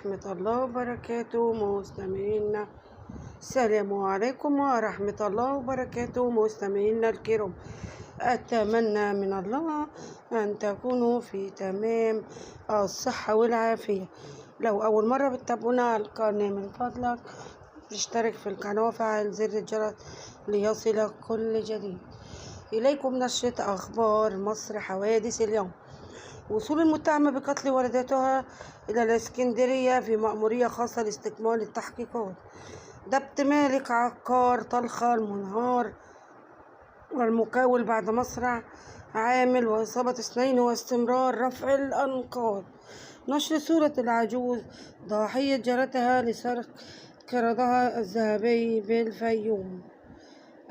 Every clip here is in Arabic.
ورحمة الله وبركاته مستمعينا. السلام عليكم ورحمة الله وبركاته مستمعينا الكرام. أتمنى من الله أن تكونوا في تمام الصحة والعافية. لو أول مرة بتتابعونا على القناة من فضلك اشترك في القناة وفعل زر الجرس ليصلك كل جديد. إليكم نشرة أخبار مصر حوادث اليوم. وصول المتهمة بقتل والدتها إلى الإسكندرية في مأمورية خاصة لاستكمال التحقيقات. ضبط مالك عقار طلخة المنهار والمقاول بعد مصرع عامل وإصابة 2 واستمرار رفع الأنقاض. نشر صورة العجوز ضحية جارتها لسرق قردها الذهبي بالفيوم.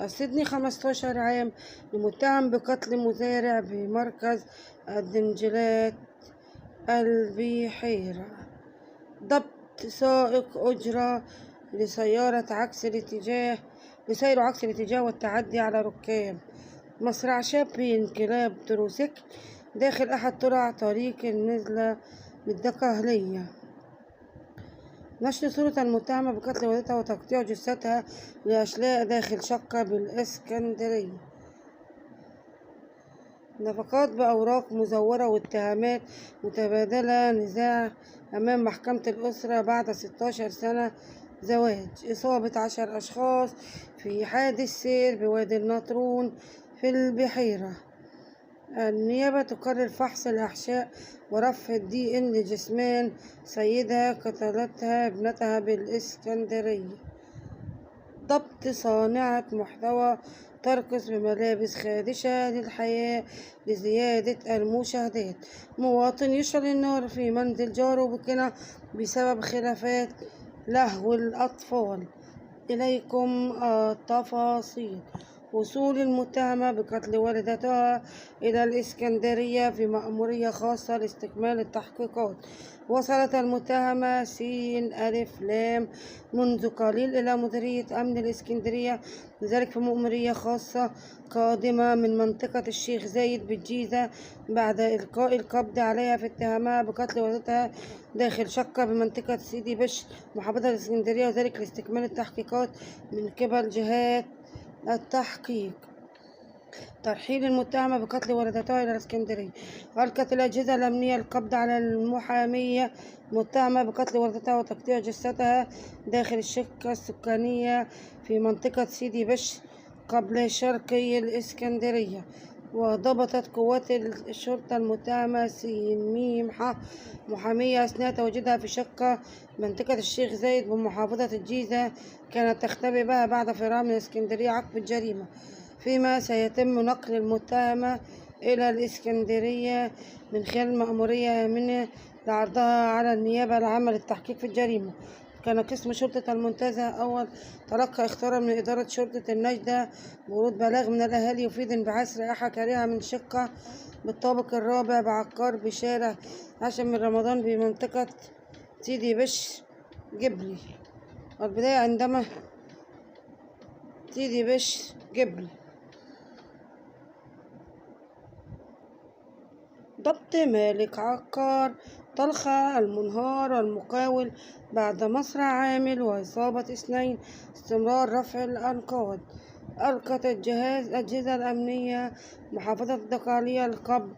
السجن 15 عام لمتهم بقتل مزارع بمركز الدنجلات البحيرة. ضبط سائق أجرة لسيارة عكس الاتجاه والتعدي على ركاب. مصرع شاب بانقلاب تروسيكل داخل أحد ترع طريق النزلة بالدقهلية. نشر صورة المتهمة بقتل والدتها وتقطيع جثتها لأشلاء داخل شقة بالإسكندرية. نفقات بأوراق مزورة واتهامات متبادلة. نزاع أمام محكمة الأسرة بعد 16 سنة زواج. إصابة 10 أشخاص في حادث سير بوادي النطرون في البحيرة. النيابة تقرر فحص الأحشاء ورفع الDN لجثمان سيدة قتلتها ابنتها بالإسكندرية. ضبط صانعة محتوى ترقص بملابس خادشة للحياة لزيادة المشاهدات. مواطن يشعل النار في منزل جاره بقنا بسبب خلافات لهو الأطفال. إليكم التفاصيل. وصول المتهمة بقتل والدتها إلى الإسكندرية في مأمورية خاصة لاستكمال التحقيقات. وصلت المتهمة سين ألف لام منذ قليل إلى مديرية أمن الإسكندرية، لذلك في مأمورية خاصة قادمة من منطقة الشيخ زايد بالجيزة بعد إلقاء القبض عليها في اتهامها بقتل والدتها داخل شقة بمنطقة سيدي بشر محافظة الإسكندرية، وذلك لاستكمال التحقيقات من قبل جهات التحقيق. ترحيل المتهمة بقتل والدتها إلى الإسكندرية. ألقت الأجهزة الأمنية القبض على المحامية المتهمة بقتل والدتها وتقطيع جثتها داخل الشقة السكانية في منطقة سيدي بشر قبل شرقي الإسكندرية. وضبطت قوات الشرطة المتهمة سين محامية أثناء تواجدها في شقة منطقة الشيخ زايد بمحافظة الجيزة كانت تختبئ بها بعد فرارها من الإسكندرية عقب الجريمة، فيما سيتم نقل المتهمة إلى الإسكندرية من خلال مأمورية آمنة لعرضها على النيابة العامة للتحقيق في الجريمة. كان قسم شرطة المنتزه أول تلقى اختارا من إدارة شرطة النجدة بورود بلاغ من الأهالي يفيد انبعاث رائحة كريهة من شقة بالطابق الرابع بعقار بشارع 10 من رمضان بمنطقة سيدي بشر جبلي. والبداية عندما سيدي بشر جبلي. ضبط مالك عقار طلخة المنهار والمقاول بعد مصرع عامل وإصابة 2 استمرار رفع الأنقاض. ألقت الأجهزة الأمنية محافظة الدقهلية القبض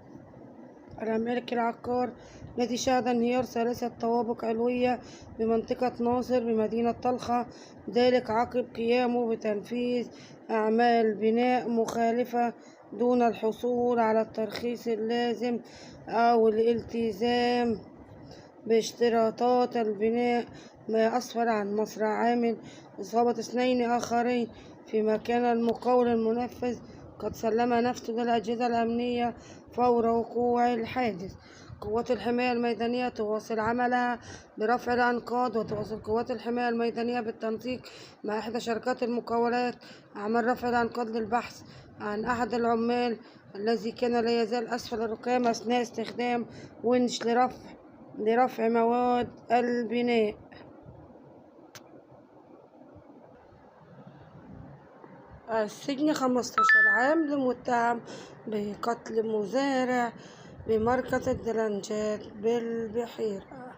على مالك العقار الذي شهد انهيار 3 طوابق علوية بمنطقة ناصر بمدينة طلخة، ذلك عقب قيامه بتنفيذ أعمال بناء مخالفة دون الحصول على الترخيص اللازم أو الالتزام باشتراطات البناء، ما أسفر عن مصرع عامل إصابة 2 آخرين، فيما كان المقاول المنفذ قد سلم نفسه للأجهزة الأمنية فور وقوع الحادث. قوات الحماية الميدانية تواصل عملها برفع الأنقاض. وتواصل قوات الحماية الميدانية بالتنسيق مع إحدى شركات المقاولات أعمال رفع الأنقاض للبحث عن أحد العمال الذي كان لا يزال أسفل الركام أثناء استخدام ونش لرفع مواد البناء. السجن 15 عام لمتهم بقتل مزارع بمركز الدلنجات بالبحيرة.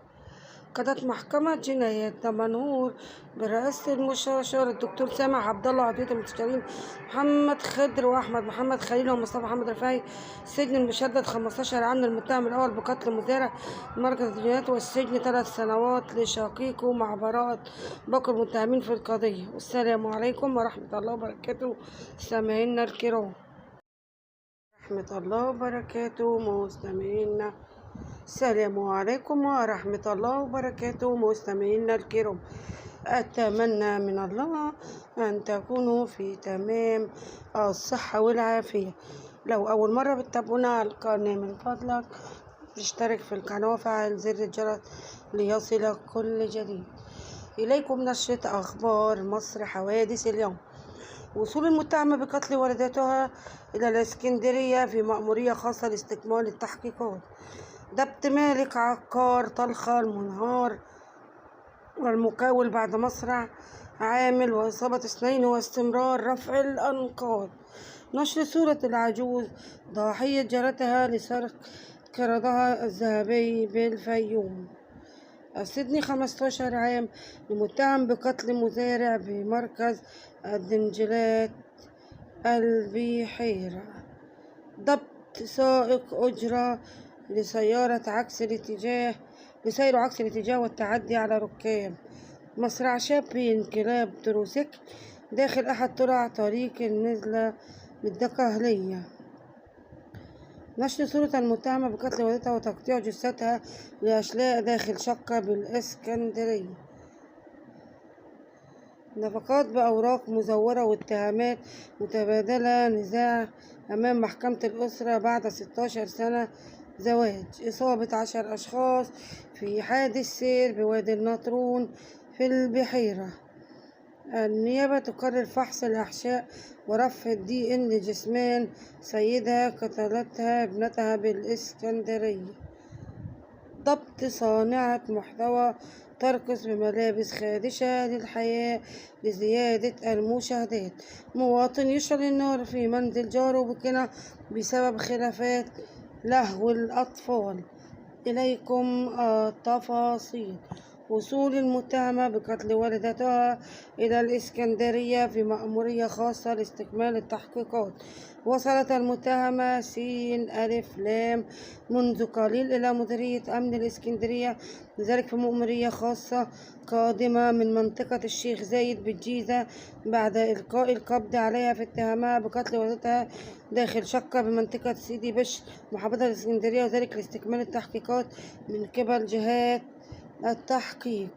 عقدت محكمة جنايات دمنهور برئاسة المستشار الدكتور سامح عبد الله عضوية المستشارين محمد خضر وأحمد محمد خليل ومصطفى محمد رفاعي السجن المشدد 15 عام للمتهم الأول بقتل مزارع مركز الجنايات، والسجن 3 سنوات لشقيقه مع براءة باقي المتهمين في القضية. والسلام عليكم ورحمة الله وبركاته مستمعينا الكرام. ورحمة الله وبركاته مستمعينا. السلام عليكم ورحمة الله وبركاته مستمعينا الكرام. أتمنى من الله أن تكونوا في تمام الصحة والعافية. لو أول مرة بتتابعونا على القناة من فضلك اشترك في القناة وفعل زر الجرس ليصلك كل جديد. إليكم نشرة أخبار مصر حوادث اليوم. وصول المتهمة بقتل والدتها إلى الإسكندرية في مأمورية خاصة لاستكمال التحقيقات. ضبط مالك عقار طلخة المنهار والمقاول بعد مصرع عامل وإصابة 2 واستمرار رفع الأنقاض. نشر صورة العجوز ضحية جارتها لسرقة قردها الذهبي بالفيوم. السجن 15 عام لمتهم بقتل مزارع بمركز الدنجلات البحيرة. ضبط سائق أجرة لسير عكس الاتجاه والتعدي على ركاب. مصرع شاب بانقلاب تروسيكل داخل أحد طرق طريق النزلة بالدقهلية. نشر صورة المتهمة بقتل والدتها وتقطيع جثتها لأشلاء داخل شقة بالإسكندرية. نفقات بأوراق مزورة واتهامات متبادلة نزاع أمام محكمة الأسرة بعد 16 سنة زواج. إصابة 10 أشخاص في حادث سير بوادي النطرون في البحيرة. النيابة تقرر فحص الأحشاء ورفع الDN لجثمان سيدة قتلتها ابنتها بالإسكندرية. ضبط صانعة محتوى ترقص بملابس خادشة للحياة لزيادة المشاهدات. مواطن يشعل النار في منزل جاره بقنا بسبب خلافات لهو الأطفال. إليكم التفاصيل. وصول المتهمة بقتل والدتها إلى الإسكندرية في مأمورية خاصة لاستكمال التحقيقات. وصلت المتهمة سين ألف لام منذ قليل إلى مديرية أمن الإسكندرية، لذلك في مأمورية خاصة قادمة من منطقة الشيخ زايد بالجيزة بعد إلقاء القبض عليها في اتهامها بقتل والدتها داخل شقة بمنطقة سيدي بشر محافظة الإسكندرية، وذلك لاستكمال التحقيقات من قبل جهات التحقيق.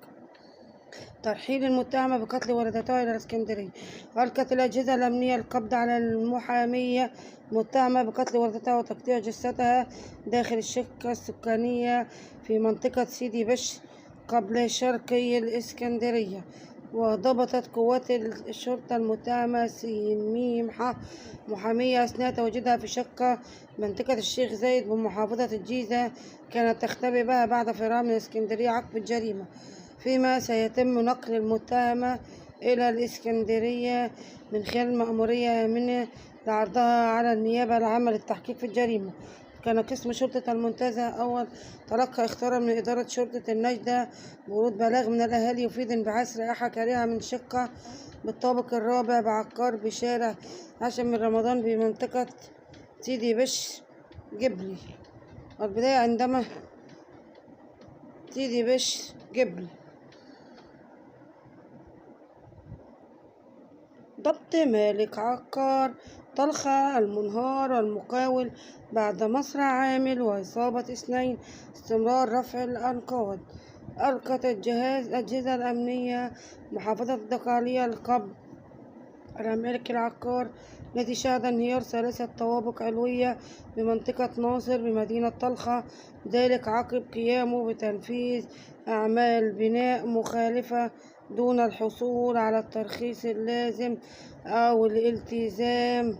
ترحيل المتهمة بقتل والدتها إلى الإسكندرية. ألقت الأجهزة الأمنية القبض على المحامية المتهمة بقتل والدتها وتقطيع جثتها داخل الشقة السكانية في منطقة سيدي بشر قبل شرقي الإسكندرية. وضبطت قوات الشرطة المتهمة سين ح محامية أثناء تواجدها في شقة منطقة الشيخ زايد بمحافظة الجيزة كانت تختبئ بها بعد فرارها من الإسكندرية عقب الجريمة، فيما سيتم نقل المتهمة إلى الإسكندرية من خلال مأمورية آمنة لعرضها على النيابة العامة للتحقيق في الجريمة. كان قسم شرطة المنتزه أول تلقى اختارا من إدارة شرطة النجدة بورود بلاغ من الأهالي يفيد انبعاث رائحة كريهة من شقة بالطابق الرابع بعقار بشارع 10 من رمضان بمنطقة سيدي بشر جبلي. والبداية عندما سيدي بشر جبلي. ضبط مالك عقار طلخة المنهار والمقاول بعد مصرع عامل وإصابة 2 استمرار رفع الأنقاض. ألقت الأجهزة الأمنية محافظة الدقهلية القبض على مالك العقار الذي شهد انهيار 3 طوابق علوية بمنطقة ناصر بمدينة طلخة، ذلك عقب قيامه بتنفيذ أعمال بناء مخالفة دون الحصول على الترخيص اللازم أو الالتزام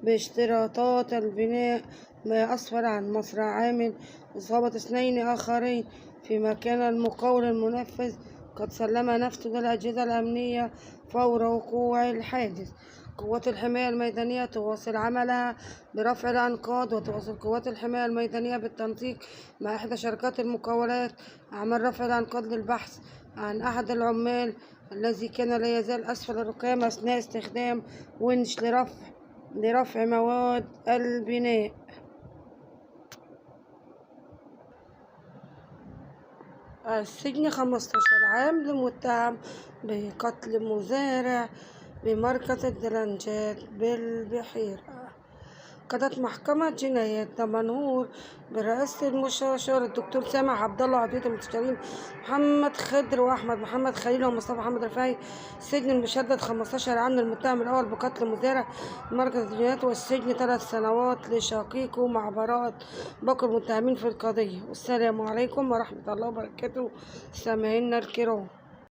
باشتراطات البناء، ما أسفر عن مصرع عامل إصابة 2 آخرين، فيما كان المقاول المنفذ قد سلم نفسه للأجهزة الأمنية فور وقوع الحادث. قوات الحماية الميدانية تواصل عملها برفع الأنقاض، وتواصل قوات الحماية الميدانية بالتنسيق مع إحدى شركات المقاولات أعمال رفع الأنقاض للبحث عن أحد العمال الذي كان لا يزال أسفل الركام أثناء استخدام ونش لرفع مواد البناء. السجن 15 عام لمتهم بقتل مزارع بمركز الدلنجات بالبحيرة. قضت محكمة جنايات دمنهور برئاسة المستشار الدكتور سامح عبد الله عضوية المستشارين محمد خضر وأحمد محمد خليل ومصطفى محمد رفاعي السجن المشدد 15 عام للمتهم الأول بقتل مزارع مركز الجنايات، والسجن 3 سنوات لشقيقه مع براءة باقي المتهمين في القضية. والسلام عليكم ورحمة الله وبركاته سامعينا الكرام.